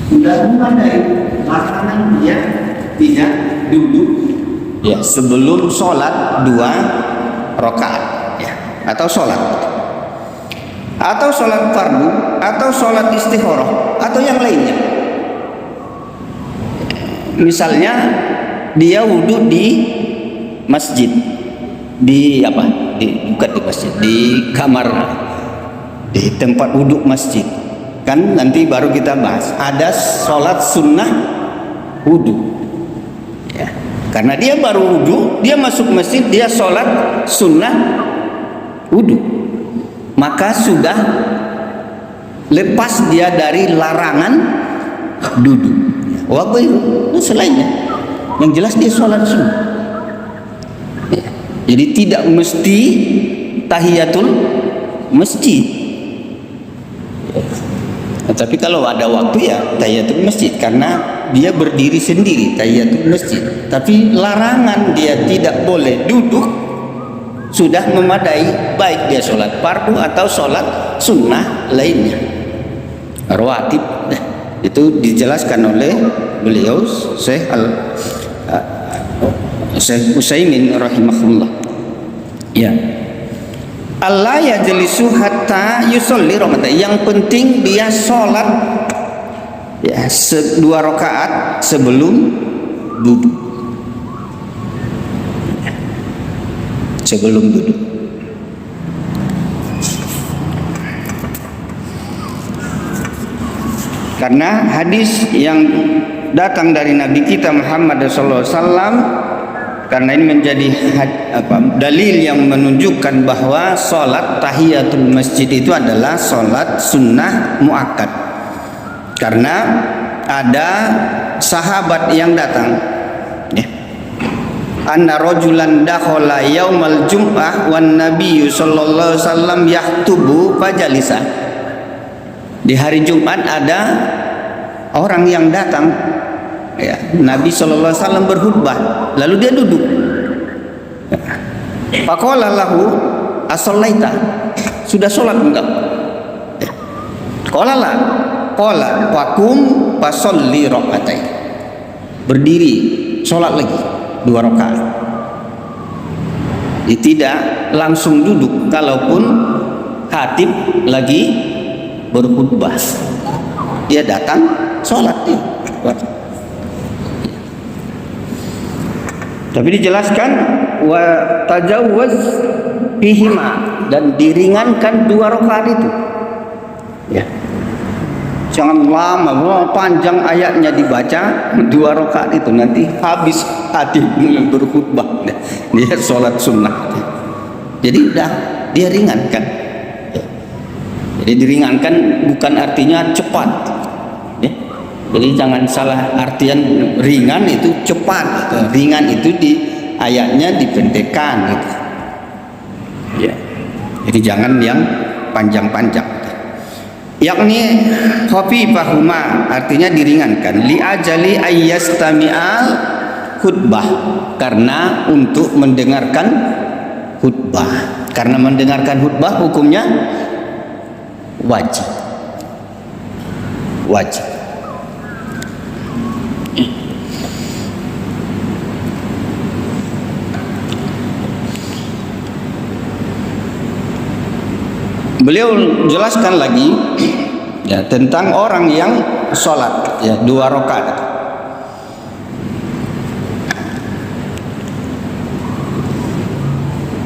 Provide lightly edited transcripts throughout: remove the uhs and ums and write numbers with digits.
Sudah memadai, larangan dia tidak duduk ya sebelum sholat 2 rakaat ya, atau sholat fardu atau sholat istikharah atau yang lainnya. Misalnya dia wudhu di masjid, bukan di masjid, di kamar, di tempat wudhu masjid. Kan nanti baru kita bahas ada sholat sunnah wudhu ya. Karena dia baru wudhu, dia masuk masjid, dia sholat sunnah wudhu, maka sudah lepas dia dari larangan duduk. Waktu itu selainnya, yang jelas dia sholat sunnah ya. Jadi tidak mesti tahiyatul masjid. Tapi kalau ada waktu ya tahiyatul masjid, karena dia berdiri sendiri tahiyatul masjid. Tapi larangan dia tidak boleh duduk sudah memadai, baik dia sholat fardu atau sholat sunnah lainnya rawatib. Itu dijelaskan oleh beliau Syekh Utsaimin rahimahullah ya. Allah yajlisu hatta yusolli rakaat. Yang penting dia sholat ya 2 rakaat sebelum duduk. Sebelum duduk. Karena hadis yang datang dari Nabi kita Muhammad sallallahu alaihi wasallam, karena ini menjadi dalil yang menunjukkan bahwa sholat tahiyatul masjid itu adalah sholat sunnah muakkad. Karena ada sahabat yang datang ya. Anna rajulan dakhala yaumal jum'ah wan nabiyyu sallallahu alaihi wasallam yahtubu fajalisa. Di hari Jumat ada orang yang datang ya, Nabi sallallahu alaihi wasallam berkhutbah, lalu dia duduk. Faqala lahu asallaita, sudah sholat enggak? Qala la, qala faqum fasalli rakaatain. Berdiri, sholat lagi 2 rakaat. Tidak langsung duduk kalaupun khatib lagi berkhutbah. Dia datang sholat dia. Tapi dijelaskan wa tajawwaz bihima, dan diringankan 2 rakaat itu ya. Jangan lama, panjang ayatnya dibaca 2 rakaat itu, nanti habis hati berkhutbah dia sholat sunnah. Jadi dia ringankan ya. Jadi diringankan bukan artinya cepat ya. Jadi jangan salah artian ringan itu cepat. Ringan itu di ayatnya dipendekkan gitu. Ya. Jadi jangan yang panjang-panjang. Yakni khafifahuma, artinya diringankan. Li ajali ayyastami'al khutbah, karena untuk mendengarkan khutbah. Karena mendengarkan khutbah hukumnya wajib. Wajib. Beliau jelaskan lagi ya tentang orang yang sholat ya 2 rakaat.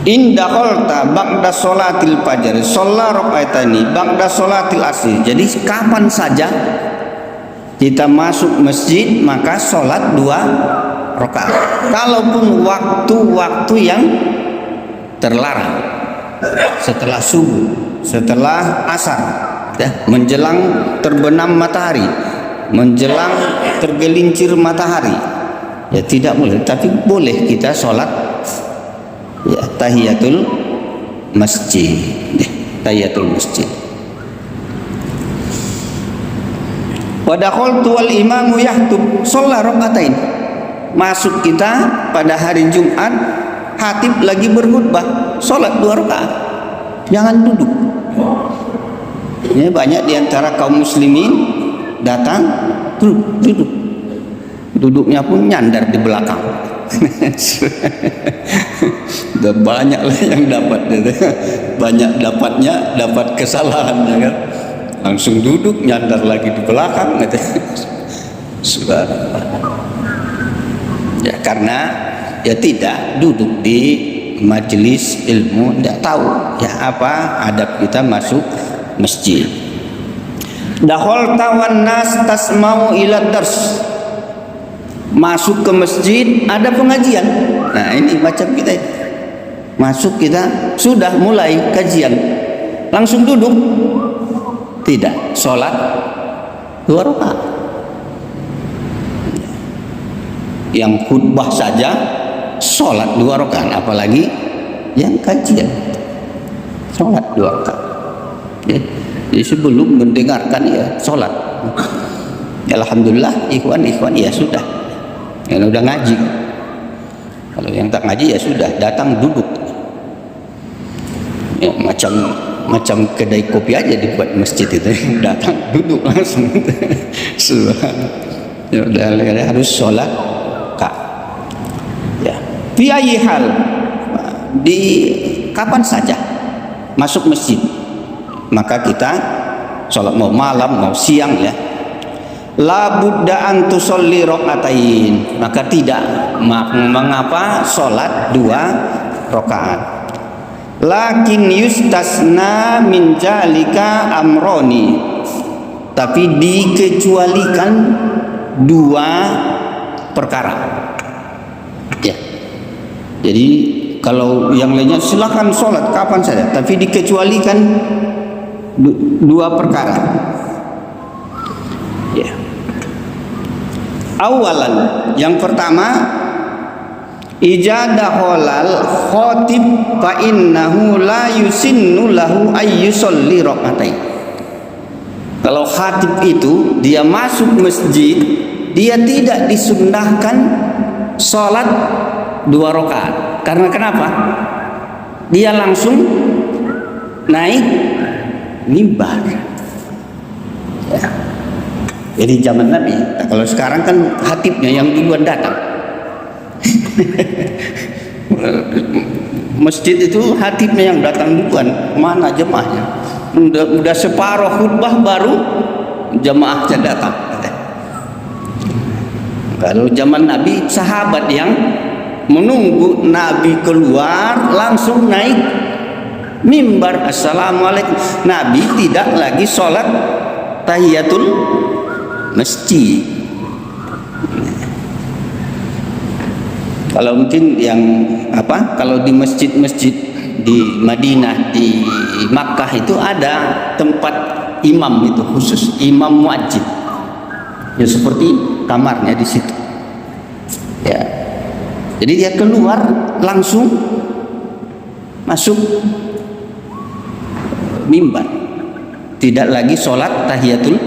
In dakhalta ba'da sholatil fajr shalla rakaatani ba'da sholatil asri. Jadi kapan saja kita masuk masjid maka sholat 2 rakaat. Kalaupun waktu-waktu yang terlarang, setelah subuh, setelah asar ya, menjelang terbenam matahari, menjelang tergelincir matahari ya tidak boleh. Tapi boleh kita sholat ya tahiyatul masjid ya, tahiyatul masjid. Wa dakhaltu wal imamu yahtub shalla rakaatain. masuk kita pada hari Jumat, khatib lagi berkhutbah, sholat 2 rakaat, jangan duduk. Ya, banyak diantara kaum muslimin datang duduk, duduknya pun nyandar di belakang. Udah banyak lah yang dapat, banyak dapatnya, dapat kesalahan, ya kan? Langsung duduk nyandar lagi di belakang, gitu. Ya, karena ya tidak duduk di majelis ilmu, tidak tahu ya apa adab kita masuk masjid. Dakhol tawan nas tasmau ila dars, masuk ke masjid ada pengajian. Nah ini macam kita masuk, kita sudah mulai kajian, langsung duduk, tidak, sholat 2 rakaat. Yang khutbah saja sholat 2 rakaat, apalagi yang kajian sholat 2 rakaat. Ya, jadi sebelum mendengarkan ya sholat. Alhamdulillah ikhwan ya sudah, yang udah ngaji. Kalau yang tak ngaji ya sudah, datang duduk. Ya, macam kedai kopi aja dibuat masjid itu, datang duduk langsung. Ya udah, harus sholat kak. Ya, fi ayyi hal, di kapan saja masuk masjid, maka kita sholat, mau malam mau siang ya. La budda an tusolli rakaatain, maka tidak mengapa sholat 2 rakaat. Lakin yustasna min jalika amroni, tapi dikecualikan 2 perkara. Ya. Jadi kalau yang lainnya silakan sholat kapan saja, tapi dikecualikan 2 perkara. Ya. Awalan, yang pertama, ijadahulal khatib fa innahu la yusinnu lahu ayyusolli rakaatain. Kalau khatib itu dia masuk masjid, dia tidak disunnahkan sholat 2 rakaat. Karena kenapa? Dia langsung naik mimbar. Ya. Jadi zaman Nabi. Nah, kalau sekarang kan khatibnya yang duluan datang. Masjid itu khatibnya yang datang duluan, mana jemaahnya? Udah separuh khutbah baru jemaahnya datang. Kalau zaman Nabi, sahabat yang menunggu Nabi keluar langsung naik mimbar, assalamualaikum. Nabi tidak lagi sholat tahiyatul masjid. Kalau mungkin yang apa, kalau di masjid-masjid di Madinah, di Makkah itu ada tempat imam itu khusus, imam muadzin. Ya seperti kamarnya di situ. Ya. Jadi dia keluar langsung masuk mimbar. Tidak lagi sholat tahiyatul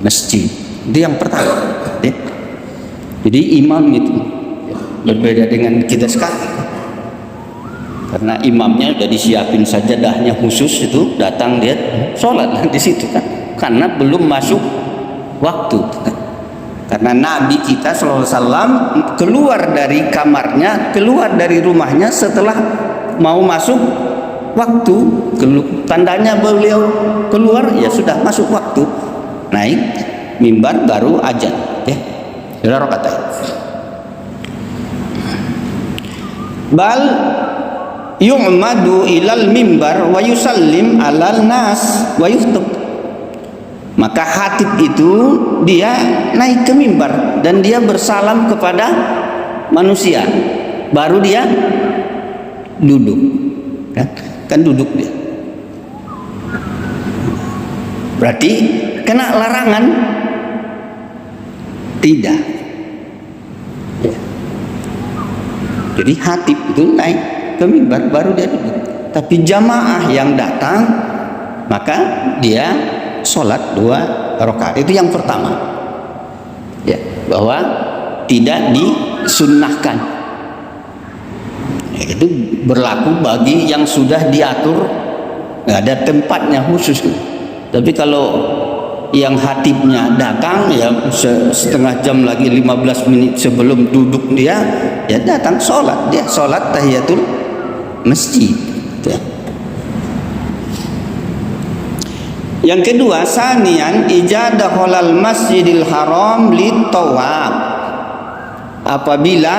masjid. Itu yang pertama. Ya. Jadi imam itu berbeda dengan kita sekarang. Karena imamnya sudah disiapin sajadahnya khusus, itu datang dia sholat di situ kan. Karena belum masuk waktu. Karena Nabi kita SAW keluar dari kamarnya, keluar dari rumahnya setelah mau masuk waktu. Tandanya beliau keluar ya sudah masuk waktu, naik mimbar baru azan ya. Dua rakaat. Bal yu'madu ilal mimbar wa yusallim alal nas wa yuhtub. Maka khatib itu dia naik ke mimbar dan dia bersalam kepada manusia, baru dia duduk kan duduk dia. Berarti kena larangan? Tidak ya. Jadi khatib itu naik ke mimbar baru dia duduk. Tapi jamaah yang datang maka dia sholat 2 rakaat. Itu yang pertama ya, bahwa tidak disunnahkan. Itu berlaku bagi yang sudah diatur, nggak ada tempatnya khusus. Tapi kalau yang hatibnya datang ya setengah jam lagi, 15 menit sebelum duduk dia ya datang sholat, dia sholat tahiyatul masjid. Yang kedua, sanian ijadahul masjidil haram litawab. Apabila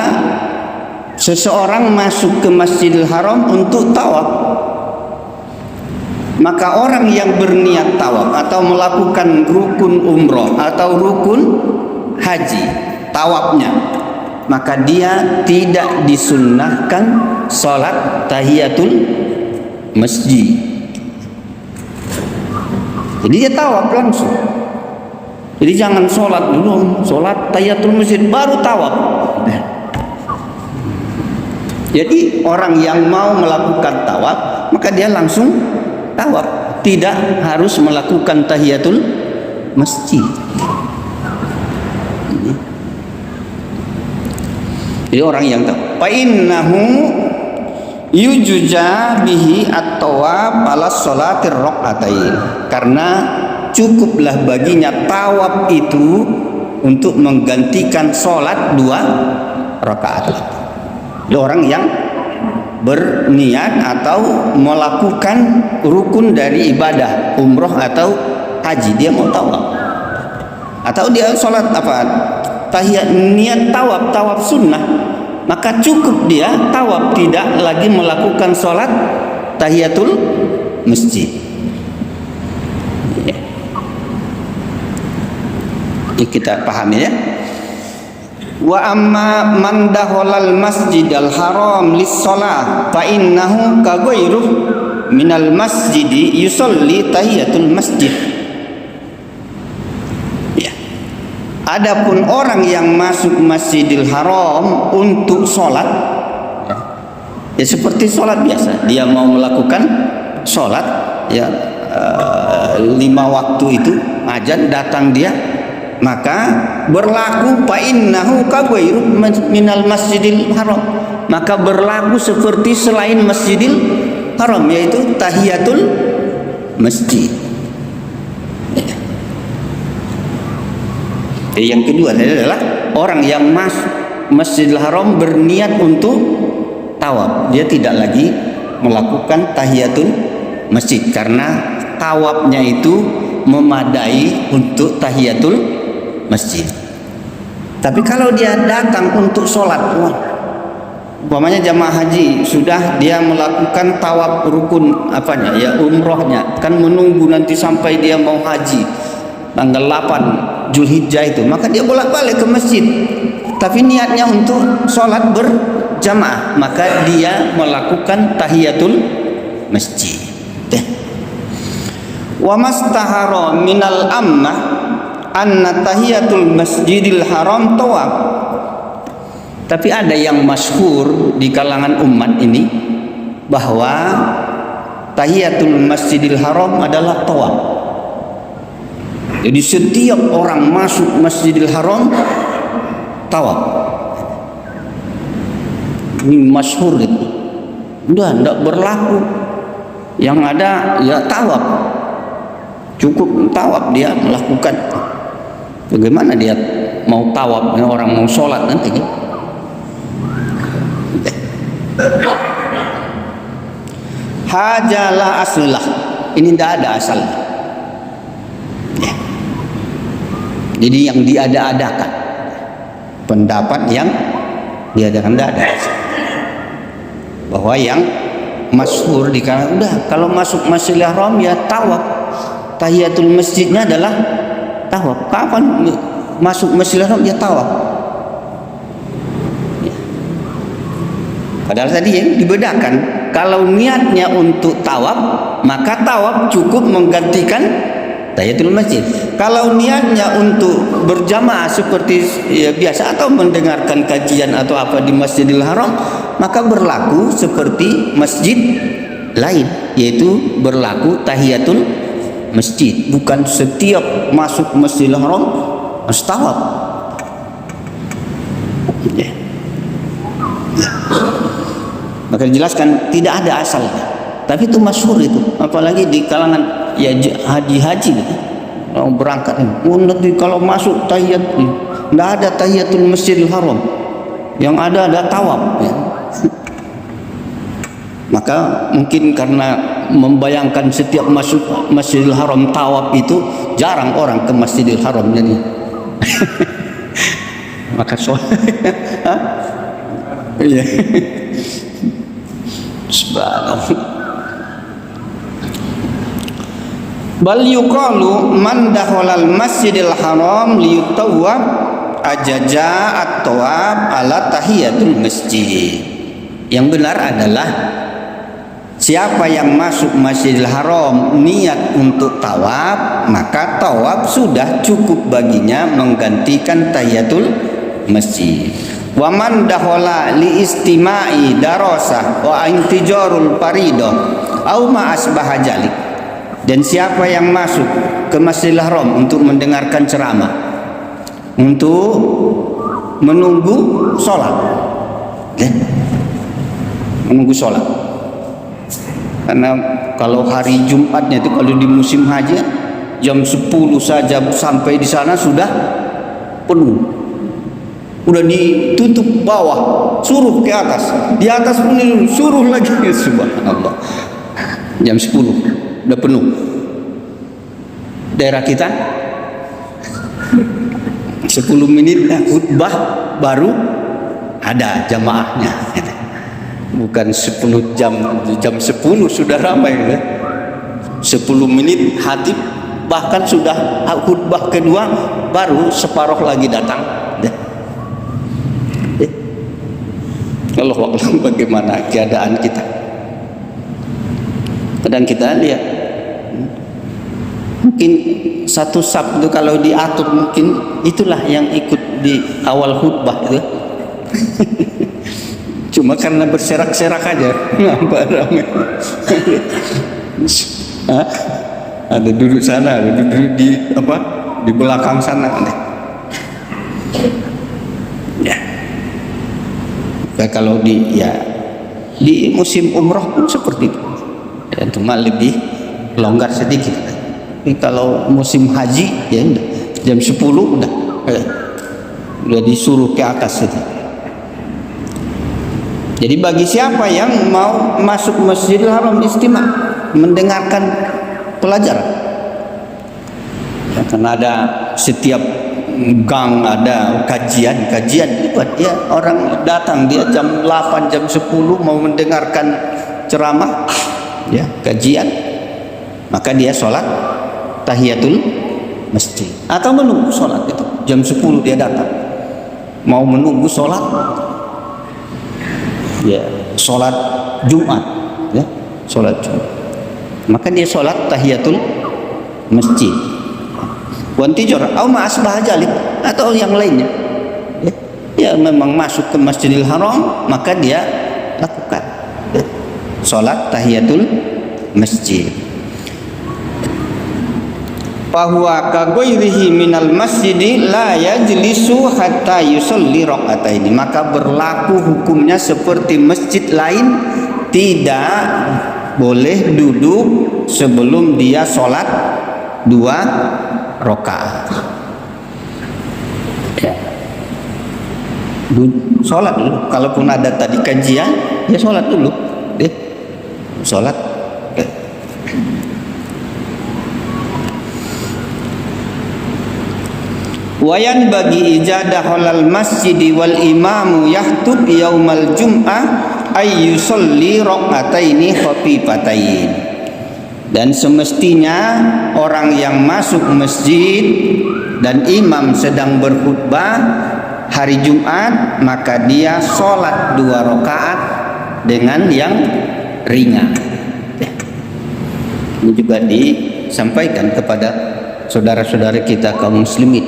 seseorang masuk ke Masjidil Haram untuk tawaf, maka orang yang berniat tawaf atau melakukan rukun umroh atau rukun haji, tawafnya, maka dia tidak disunnahkan sholat tahiyatul masjid. Jadi dia tawaf langsung. Jadi jangan sholat dulu, sholat tahiyatul masjid baru tawaf. Jadi orang yang mau melakukan tawaf maka dia langsung tawaf, tidak harus melakukan tahiyatul masjid. Jadi orang yang tahu, fa innahu yujuza bihi at-tawaf ala sholatir raqatain, karena cukuplah baginya tawaf itu untuk menggantikan sholat 2 rakaat. Orang yang berniat atau melakukan rukun dari ibadah umroh atau haji, dia mau tawaf atau dia sholat tahiyat, niat tawaf sunnah, maka cukup dia tawaf, tidak lagi melakukan sholat tahiyatul masjid. Ini kita pahami ya. Wa amma man dakhalal masjidal haram lis-shalah fa innahu ka ghairuh minal masjidi yusolli tahiyatul masjid. Ya. Adapun orang yang masuk Masjidil Haram untuk sholat, ya seperti sholat biasa, dia mau melakukan sholat ya 5 waktu itu azan datang dia, maka berlaku fa innahu ka ghairu minal masjidil haram, maka berlaku seperti selain Masjidil Haram, yaitu tahiyatul masjid. Yang kedua adalah orang yang masuk Masjidil Haram berniat untuk tawaf, dia tidak lagi melakukan tahiyatul masjid karena tawafnya itu memadai untuk tahiyatul masjid. Tapi kalau dia datang untuk sholat, umpamanya jamaah haji sudah dia melakukan tawaf rukun ya umrohnya, kan menunggu nanti sampai dia mau haji tanggal 8 Zulhijjah itu, maka dia bolak-balik ke masjid, tapi niatnya untuk sholat berjamaah, maka dia melakukan tahiyatul masjid. Wa mastahara minal ammah anna tahiyatul masjidil haram tawaf. Tapi ada yang masyhur di kalangan umat ini bahwa tahiyatul masjidil haram adalah tawaf. Jadi setiap orang masuk Masjidil Haram tawaf. Ini masyhur itu. Udah tidak berlaku. Yang ada ya tawaf. Cukup tawaf dia melakukan. Bagaimana dia mau tawaf, orang mau sholat nanti? Hajalah aslah. Ini tidak ada asalnya. Ya. Jadi yang diada-adakan, pendapat yang diadakan tidak ada asal. Bahwa yang masyhur di kalangan udah kalau masuk Masjidil Haram ya tawaf. Tahiyatul masjidnya adalah tawaf. Kapan masuk Masjidil Haram dia tawaf? Ya. Padahal tadi yang dibedakan, kalau niatnya untuk tawaf, maka tawaf cukup menggantikan tahiyatul masjid. Kalau niatnya untuk berjamaah seperti ya, biasa atau mendengarkan kajian atau apa di Masjidil Haram, maka berlaku seperti masjid lain, yaitu berlaku tahiyatul masjid, bukan setiap masuk Masjidil Haram harus tawaf. Ya. Ya. Maka dijelaskan tidak ada asalnya, tapi itu masyhur itu, apalagi di kalangan ya haji gitu. Orang berangkat nanti kalau masuk tahiyat tidak ada tahiyatul Masjidil Haram, yang ada tawaf ya. Maka mungkin karena membayangkan setiap masuk Masjidil Haram tawaf itu, jarang orang ke Masjidil Haram jadi. Maka iya. Subhanallah. Bal yuqalu man dakhalal Masjidil Haram liyutawwab ajaja at-tawab ala tahiyatul masjid. Yang benar adalah siapa yang masuk Masjidil Haram niat untuk tawaf, maka tawaf sudah cukup baginya menggantikan tahiyatul masjid. Wa man dakhala li istima'i darasah wa intijarul faridah au ma asbaha jalik. Dan siapa yang masuk ke Masjidil Haram untuk mendengarkan ceramah, untuk menunggu sholat, menunggu sholat. Karena kalau hari Jumatnya itu, kalau di musim haji jam 10 saja sampai di sana sudah penuh, udah ditutup bawah, suruh ke atas, di atas pun suruh lagi. Subhanallah, jam 10 udah penuh. Daerah kita 10 menit khutbah baru ada jamaahnya, bukan 10 jam 10 sudah ramai ya. 10 menit hatib, bahkan sudah khutbah kedua baru separuh lagi datang. Allah Allah, bagaimana keadaan kita. Kadang kita lihat mungkin satu sab itu kalau diatur mungkin itulah yang ikut di awal khutbah itu. Cuma karena berserak-serak aja nampak ramai. Ada duduk sana, ada duduk di apa, di belakang sana. Ya. Nah, kalau di musim umroh pun seperti itu. Ya, cuma lebih longgar sedikit. Tapi kalau musim haji ya udah, jam 10 udah disuruh ke atas itu. Jadi bagi siapa yang mau masuk Masjidil Haram istima' mendengarkan pelajaran, ya, karena ada setiap gang ada kajian buat ya, orang datang dia jam 8 jam 10 mau mendengarkan ceramah ya, kajian, maka dia sholat tahiyatul masjid atau menunggu sholat itu jam 10 dia datang mau menunggu sholat ya, sholat Jumat ya, sholat Jumat, maka dia sholat tahiyatul masjid. Wantijar au ma asbah jalik atau yang lainnya ya, memang masuk ke Masjidil Haram maka dia lakukan ya, sholat tahiyatul masjid. Bahwa kagoirihi minal masjidi la yajlisu hatta yusalli rakaataini, maka berlaku hukumnya seperti masjid lain, tidak boleh duduk sebelum dia sholat 2 rakaat. Ya. Sholat dulu, kalaupun ada tadi kajian ya sholat dulu deh, sholat. Wayan bagi ijadah halal masjidi wal imamu yahtub yaumal jum'ah ay yusalli rakaataini khafifatain. Dan semestinya orang yang masuk masjid dan imam sedang berkhutbah hari Jumat, maka dia sholat 2 rakaat dengan yang ringan. Ini juga disampaikan kepada saudara-saudara kita kaum muslimin.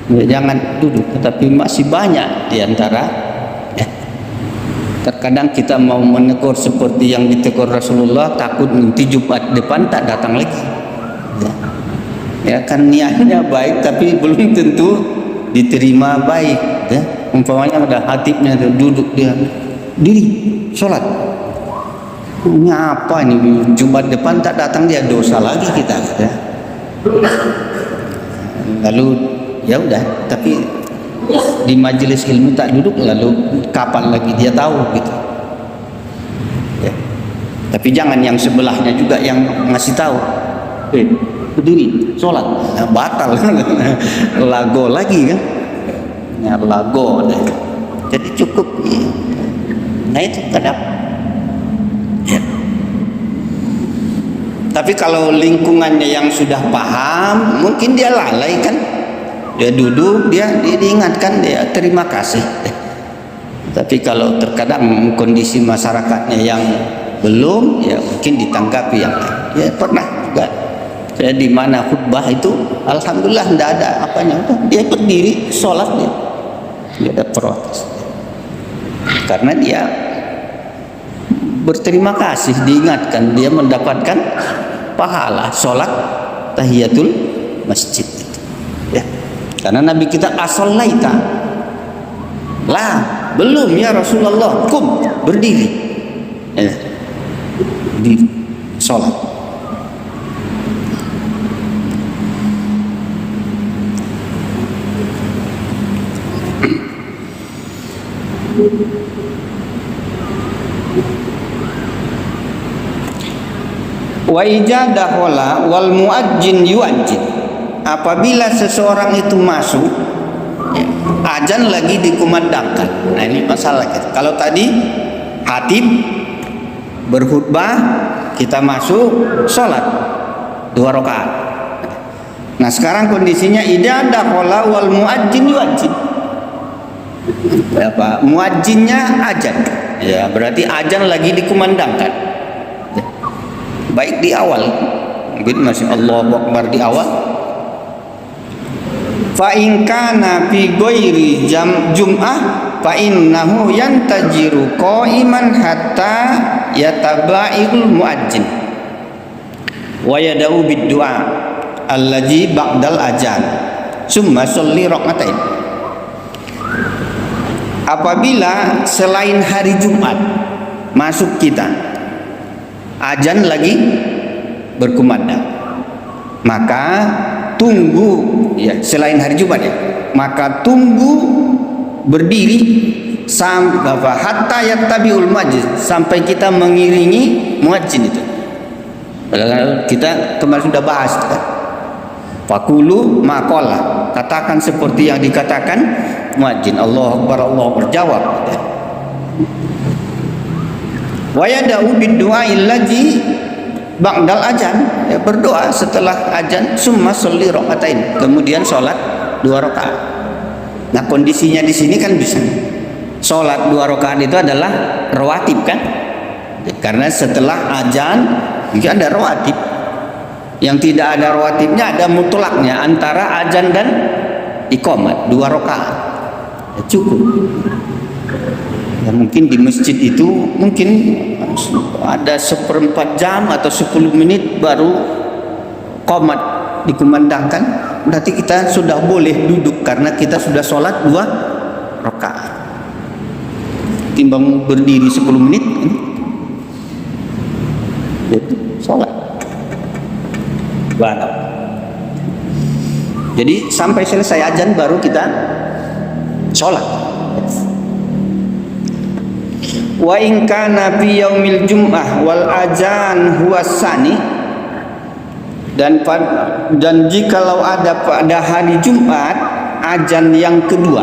Jangan duduk, tetapi masih banyak di antara ya. Terkadang kita mau menegur seperti yang ditegur Rasulullah, takut nanti Jumat depan tak datang lagi. Ya kan niatnya baik tapi belum tentu diterima baik ya. Umpamanya ada hatibnya itu duduk, dia diri sholat. Ini apa ini, Jumat depan tak datang dia dosa lagi kita, ya. Lalu ya udah, tapi di majelis ilmu tak duduk, lalu kapan lagi dia tahu gitu, ya. Tapi jangan yang sebelahnya juga yang ngasih tahu, berdiri sholat, nah, batal. Lago lagi kan, ya, lago deh. Jadi cukup, ya. Nah itu kadang, ya. Tapi kalau lingkungannya yang sudah paham, mungkin dia lalai kan, dia duduk, dia diingatkan, dia terima kasih. Tapi kalau terkadang kondisi masyarakatnya yang belum, ya mungkin ditanggapi yang lain. Ya pernah juga saya di mana khutbah itu, alhamdulillah tidak ada apanya, dia berdiri sholat, dia tidak ada protes, karena dia berterima kasih, diingatkan, dia mendapatkan pahala sholat tahiyatul masjid itu, ya. Karena Nabi kita as-sholaita, lah belum ya Rasulullah, kum, berdiri, ya. Berdiri sholat. Wa ijadahola wal muajjin yuajjin, apabila seseorang itu masuk, ya, azan lagi dikumandangkan. Nah ini masalah kita. Kalau tadi hatib berkhutbah, kita masuk sholat 2 rakaat. Nah sekarang kondisinya ijadahola wal muajjin yuajjin, apa muajjinnya azan, ya berarti azan lagi dikumandangkan. Baik di awal, mungkin masih Allahu Akbar di awal. Fa in kana fi ghairi jum'ah fa innahu yantajiru qa'iman hatta yataba'il muadzin wa yad'u bid du'a allazi ba'dal azan summa sholli rak'atain. Apabila selain hari Jumat masuk kita, azan lagi berkumandang, maka tunggu, ya selain hari Jumat, ya, maka tunggu berdiri sampai hatta yattabiul muadzin, sampai kita mengiringi muadzin itu. Kita kemarin sudah bahas kan, fakulu maqala, katakan seperti yang dikatakan muadzin, Allahu Akbar, Allahu Akbar, jawab, ya. Wa yad'u bid-du'a allazi ba'dal azan, ya, berdoa setelah azan, summa sholli rak'atain, kemudian sholat 2 rakaat. Nah kondisinya di sini kan bisa sholat 2 rakaat itu adalah rawatib kan, karena setelah azan juga ada rawatib. Yang tidak ada rawatibnya ada mutlaknya antara azan dan iqamat 2 rakaat, ya, cukup. Ya, mungkin di masjid itu mungkin ada 1/4 jam atau 10 menit baru qomat dikumandangkan, berarti kita sudah boleh duduk karena kita sudah sholat 2 rakaat. Timbang berdiri 10 menit, itu sholat banyak. Jadi sampai selesai azan baru kita sholat. Wa in kana fi yaumil jum'ah wal azan huwa sani, dan jikalau ada pada hari Jumat azan yang kedua,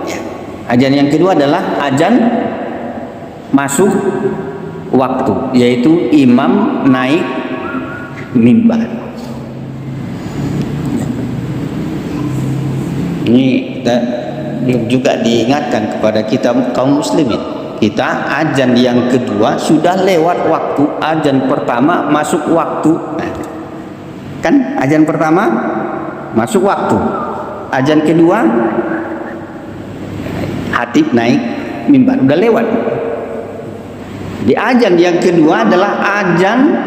ya. Azan yang kedua adalah azan masuk waktu, yaitu imam naik mimbar. Ini kita juga diingatkan kepada kita kaum muslimin. Kita azan yang kedua sudah lewat waktu, azan pertama masuk waktu, kan azan pertama masuk waktu, azan kedua hatib naik mimbar, udah lewat. Di azan yang kedua adalah azan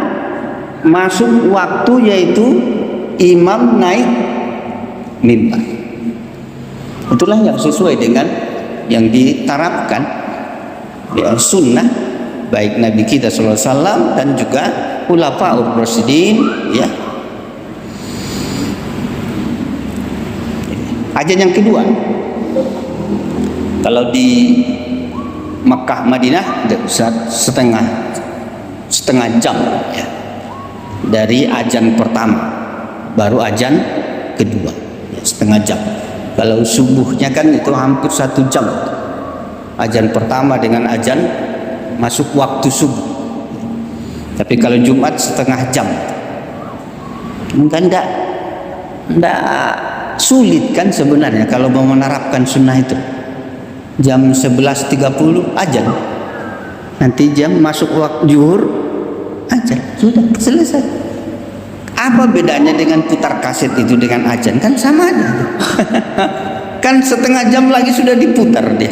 masuk waktu, yaitu imam naik mimbar. Itulah yang sesuai dengan yang diterapkan di sunnah baik Nabi kita sallallahu alaihi wasallam dan juga khulafaur rasyidin ya. Azan yang kedua, kalau di Makkah Madinah setengah jam ya, dari azan pertama baru azan kedua ya, setengah jam. Kalau subuhnya kan itu hampir 1 jam, azan pertama dengan azan masuk waktu subuh. Tapi kalau Jumat setengah jam, enggak sulit kan sebenarnya kalau mau menerapkan sunnah itu. Jam 11.30 azan, nanti jam masuk waktu zuhur azan, sudah selesai. Apa bedanya dengan putar kaset itu dengan azan? Kan sama aja. Kan setengah jam lagi sudah diputar dia,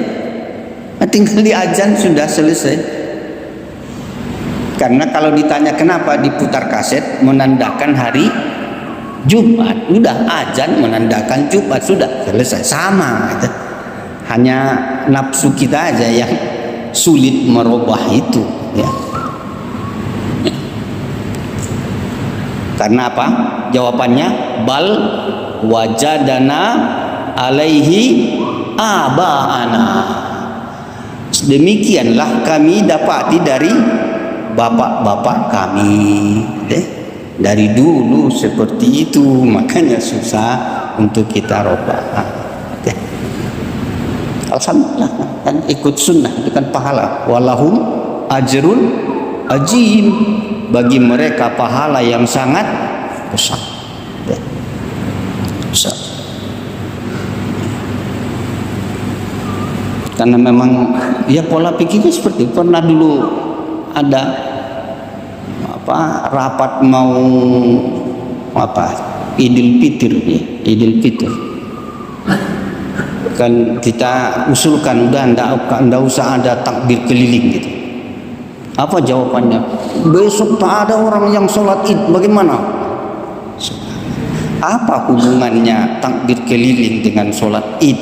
tinggal di azan sudah selesai. Karena kalau ditanya kenapa diputar kaset, menandakan hari Jumat, udah azan menandakan Jumat, sudah selesai, sama gitu. Hanya nafsu kita aja yang sulit merubah itu ya. Karena apa? Jawabannya bal wajadana alaihi abaana. Demikianlah kami dapati dari bapak-bapak kami. Dari dulu seperti itu, makanya susah untuk kita rubah. Alhamdulillah kan ikut sunnah itu kan pahala. Walahum ajrun ajim, bagi mereka pahala yang sangat besar. Besar. Karena memang ya pola pikirnya seperti pernah dulu ada rapat mau Idul Fitri ya, Idul Fitri. Kan kita usulkan udah enggak usah ada takbir keliling gitu. Apa jawabannya? Besok tak ada orang yang sholat id, bagaimana? Apa hubungannya takbir keliling dengan sholat id?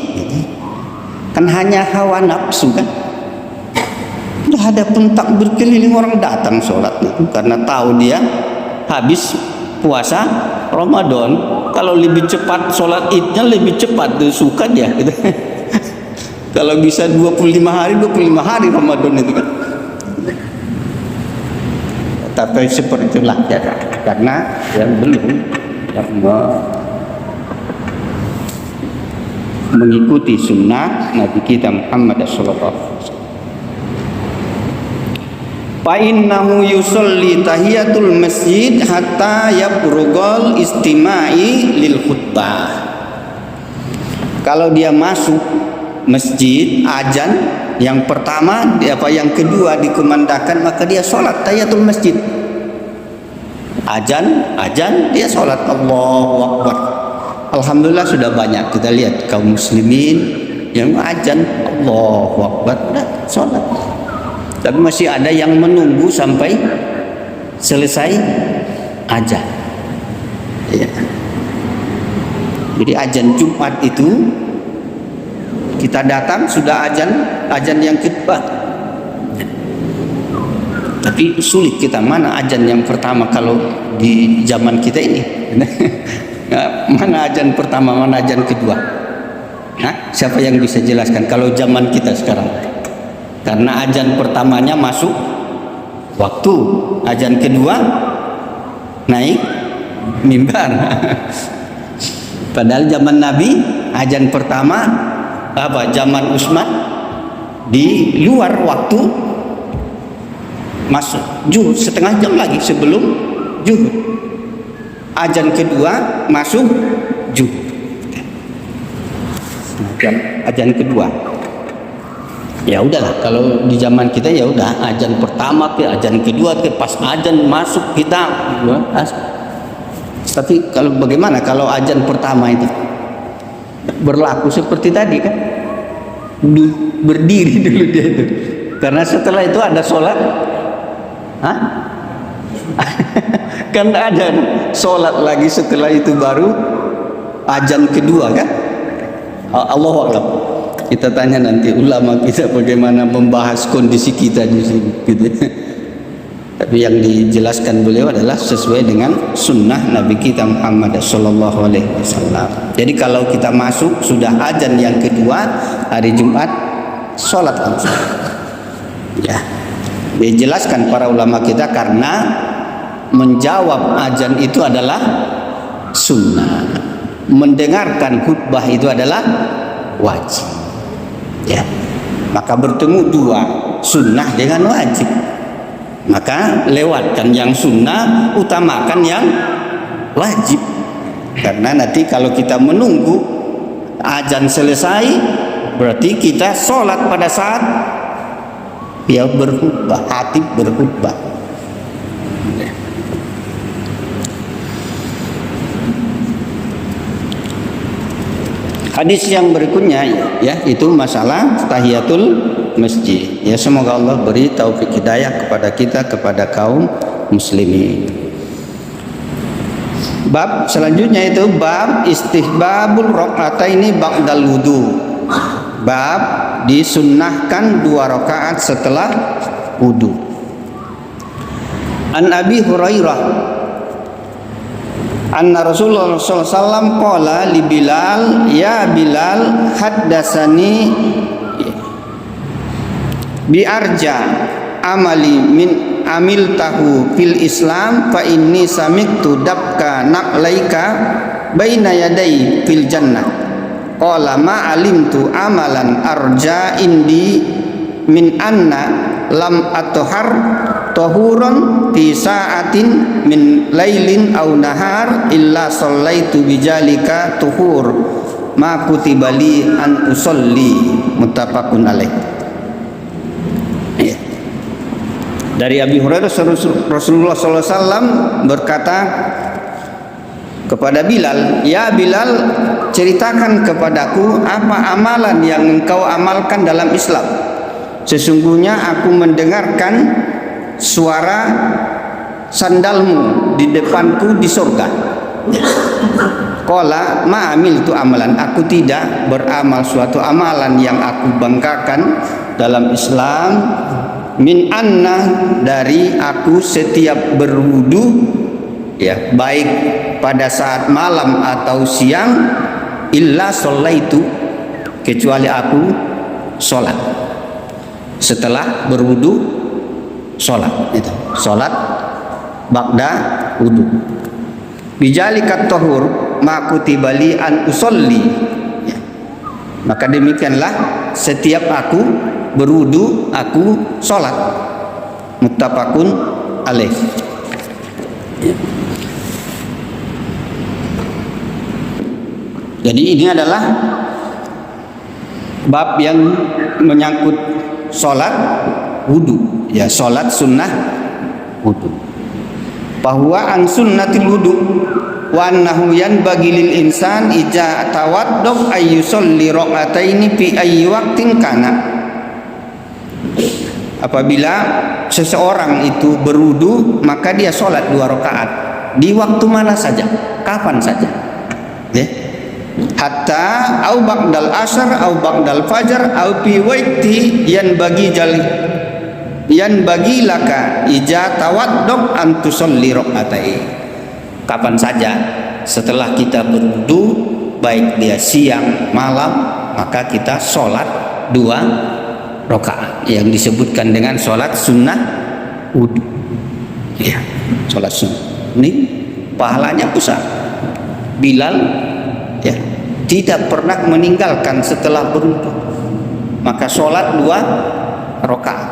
Kan hanya hawa nafsu kan? Udah ada pun takbir keliling, orang datang sholat itu karena tahu dia habis puasa Ramadan. Kalau lebih cepat sholat idnya lebih cepat, suka dia gitu. Kalau bisa 25 hari Ramadan itu kan. Tapi seperti itulah ya, karena yang belum mengikuti sunnah Nabi kita Muhammad sallallahu alaihi wasallam. Fa innahu yusolli tahiyatul masjid hatta yafrugal istima'i lil khutbah. Kalau dia masuk masjid azan yang pertama yang kedua dikumandangkan, maka dia sholat tahiyatul masjid. Azan dia sholat Allahu Akbar. Alhamdulillah sudah banyak kita lihat kaum muslimin yang azan Allahu Akbar dah sholat. Tapi masih ada yang menunggu sampai selesai azan. Ya. Jadi azan Jumat itu kita datang sudah azan yang kedua. Tapi sulit kita mana azan yang pertama kalau di zaman kita ini. Mana azan pertama, mana azan kedua? Hah? Siapa yang bisa jelaskan kalau zaman kita sekarang? Karena azan pertamanya masuk waktu, azan kedua naik mimbar. Padahal zaman Nabi azan pertama zaman Utsman di luar waktu masuk zuhur, setengah jam lagi sebelum zuhur. Azan kedua masuk zuhur. Azan kedua. Ya udahlah, kalau di zaman kita ya udah azan pertama ke azan kedua ke pas azan masuk kita. Tapi kalau bagaimana kalau azan pertama itu berlaku seperti tadi kan? Berdiri dulu dia itu. Karena setelah itu ada sholat. Hah? Kan ada sholat lagi setelah itu baru azan kedua kan? Allahu Akbar. Kita tanya nanti ulama kita bagaimana membahas kondisi kita di sini, gitu. Tapi yang dijelaskan beliau adalah sesuai dengan sunnah Nabi kita Muhammad Sallallahu Alaihi Wasallam. Jadi kalau kita masuk sudah azan yang kedua hari Jumat, sholat langsung. Ya, dijelaskan para ulama kita karena menjawab azan itu adalah sunnah, mendengarkan khutbah itu adalah wajib. Ya, maka bertemu dua sunnah dengan wajib. Maka lewatkan yang sunnah, utamakan yang wajib. Karena nanti kalau kita menunggu azan selesai, berarti kita sholat pada saat dia berkhutbah, khatib berkhutbah. Hadis yang berikutnya ya itu masalah tahiyatul masjid. Ya, semoga Allah beri taufik hidayah kepada kita, kepada kaum muslimin. Bab selanjutnya itu bab istihbabul rakaataini ba'dal wudu. Bab disunnahkan 2 rakaat setelah wudu. An Abi Hurairah anna Rasulullah sallallahu alaihi wasallam qala li Bilal, ya Bilal haddasani bi arja amali min amil tahu fil Islam fa inni sami'tu dabka naqlaika baina yaday fil jannah qala ma alimtu amalan arja indi min anna lam atohar tohuron fi sa'atin min lailin aw nahar illa sallaitu bijalika tuhur ma kutibali an usolli, muttafaqun alaih. Dari Abi Hurairah Rasulullah SAW berkata kepada Bilal, ya Bilal, ceritakan kepadaku apa amalan yang engkau amalkan dalam Islam. Sesungguhnya aku mendengarkan suara sandalmu di depanku di surga. Qala ma amiltu amalan, aku tidak beramal suatu amalan yang aku banggakan dalam Islam, min anna, dari aku setiap berwudu, ya baik pada saat malam atau siang, illa shallaitu, kecuali aku sholat. Setelah berwudu sholat, itu sholat ba'da wudu. Bijalikat tahur ma kutibali an usolli, ya. Maka demikianlah setiap aku berwudu aku sholat, muttafaqun alaih. Ya. Jadi ini adalah bab yang menyangkut sholat wudu, ya sholat sunnah wudu. Bahwa an sunnatil wudu wa annahu yanbaghi lil insan ija tawaddaq ay yusalli rakaataini fi ayyi waqtin kana. Apabila seseorang itu berwudu, maka dia sholat 2 rakaat di waktu mana saja, kapan saja, ya. Hatta au ba'dal asar au ba'dal fajar au fi waqti yan bagi laka ija tawaddaq an tusolli rakaatai. Kapan saja setelah kita berwudu, baik dia siang malam, maka kita sholat 2 rakaat yang disebutkan dengan sholat sunnah wudu. Ya, sholat sunnah ini pahalanya besar. Bilal, ya, tidak pernah meninggalkan setelah berwudu, maka sholat 2 rakaat.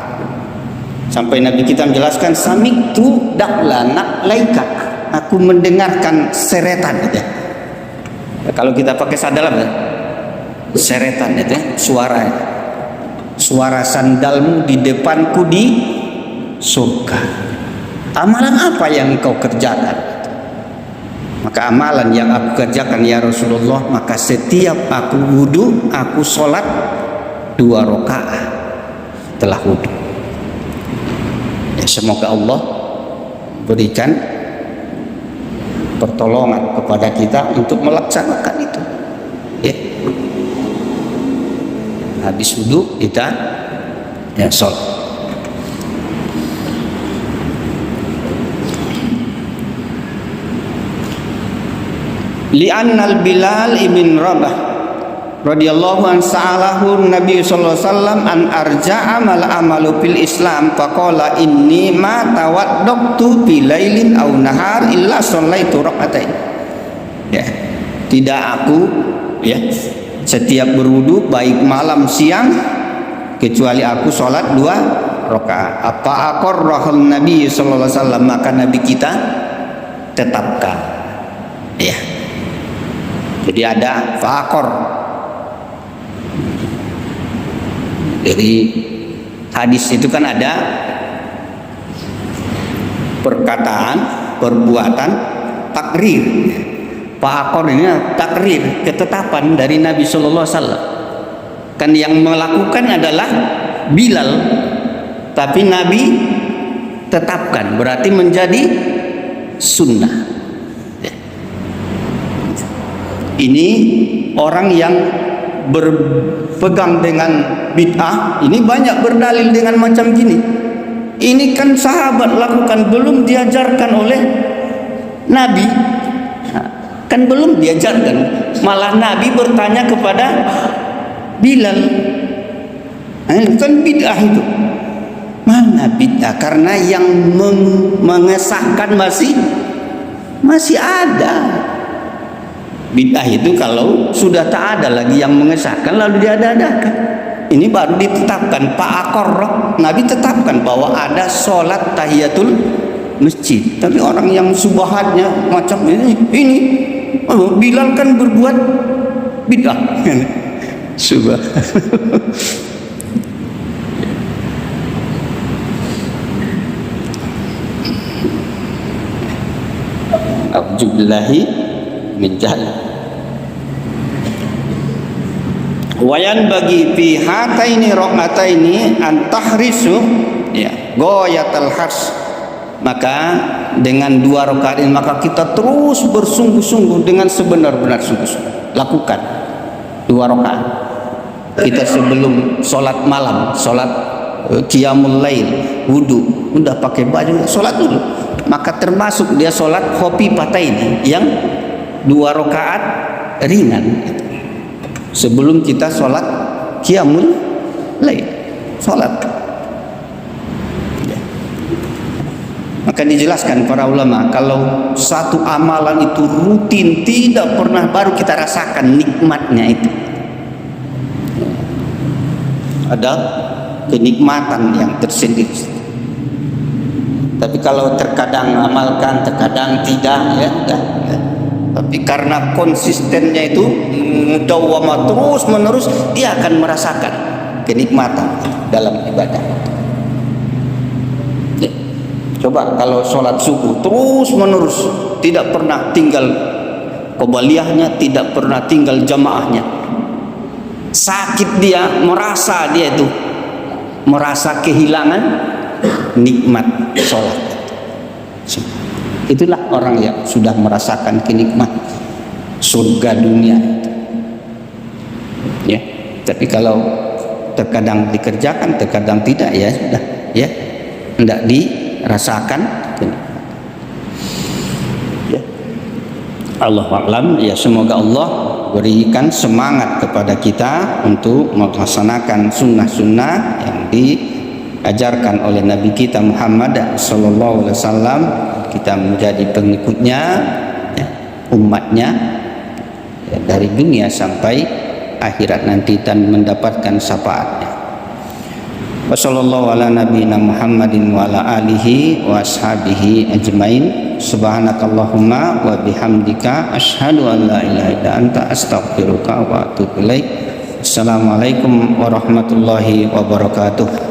Sampai Nabi kita menjelaskan, sami'tu da'lana laika, aku mendengarkan seretan, gitu. Ya, kalau kita pakai sandal apa? Seretan, itu suara, suara sandalmu di depanku di surga. Amalan apa yang engkau kerjakan? Maka amalan yang aku kerjakan ya Rasulullah, maka setiap aku wudu, aku sholat 2 rakaat telah wudu. Ya, semoga Allah berikan pertolongan kepada kita untuk melaksanakan itu. Ya. habis wudu kita ya sholat. Li'annal Bilal ibn Rabah radhiyallahu an sa'alahu Nabi sallallahu alaihi wasallam an arja'a mal amalu fil Islam faqala inni ma tawaddatu bi lailin aw nahar illa shallaitu rak'atain. Ya, tidak aku ya setiap berwudu baik malam siang kecuali aku sholat 2 rakaat. Apa aqarrahul Nabi sallallahu alaihi wasallam, maka Nabi kita tetapkan. Ya. Jadi ada faqar. Jadi hadis itu kan ada perkataan, perbuatan, takrir. Faqar ini takrir, ketetapan dari Nabi sallallahu alaihi wasallam. Kan yang melakukan adalah Bilal, tapi Nabi tetapkan, berarti menjadi sunnah. Ini orang yang berpegang dengan bid'ah ini banyak berdalil dengan macam gini. Ini kan sahabat lakukan, belum diajarkan oleh Nabi. Kan belum diajarkan, malah Nabi bertanya kepada Bilal. Kan bid'ah itu. Mana bid'ah? Karena yang mengesahkan masih ada. Bid'ah itu kalau sudah tak ada lagi yang mengesahkan lalu diada-adakan. Ini baru ditetapkan. Pak Aqarrah, Nabi tetapkan bahwa ada sholat tahiyatul masjid. Tapi orang yang subahatnya macam ini Bilal kan berbuat bid'ah. Subah. A'udzubillahi min jahl. Wayan bagi fi hataini raqataini an tahrisu ya ghayatal hars. Maka dengan 2 rakaat ini maka kita terus bersungguh-sungguh dengan sebenar-benar sungguh-sungguh lakukan 2 rakaat. Kita sebelum sholat malam, sholat qiyamul lail, wudu, udah pakai baju, sholat dulu. Maka termasuk dia sholat khafifataini yang 2 rakaat ringan sebelum kita sholat qiyamul lail, sholat. Maka dijelaskan para ulama, kalau satu amalan itu rutin tidak pernah, baru kita rasakan nikmatnya itu. Ada kenikmatan yang tersendiri. Tapi kalau terkadang amalkan, terkadang tidak, ya. Tapi karena konsistennya itu mudawwamah terus menerus, dia akan merasakan kenikmatan dalam ibadah. Ya. Coba kalau sholat subuh terus menerus, tidak pernah tinggal qobliyahnya, tidak pernah tinggal jamaahnya. Sakit dia, merasa kehilangan nikmat sholat. Itulah orang yang sudah merasakan kenikmat surga dunia. Ya, tapi kalau terkadang dikerjakan, terkadang tidak, ya sudah, ya, tidak dirasakan. Ya. Allah a'lam. Ya, semoga Allah berikan semangat kepada kita untuk melaksanakan sunnah-sunnah yang diajarkan oleh Nabi kita Muhammad sallallahu alaihi wasallam. Kita menjadi pengikutnya, ya, umatnya, ya, dari dunia sampai akhirat nanti dan mendapatkan syafaatnya. Wassallallahu ala nabiyina Muhammadin wa ala alihi wa ashabihi ajmain. Subhanakallahumma wa bihamdika asyhadu an la ilaha illa anta astaghfiruka wa atubu ilaik. Assalamualaikum warahmatullahi wabarakatuh.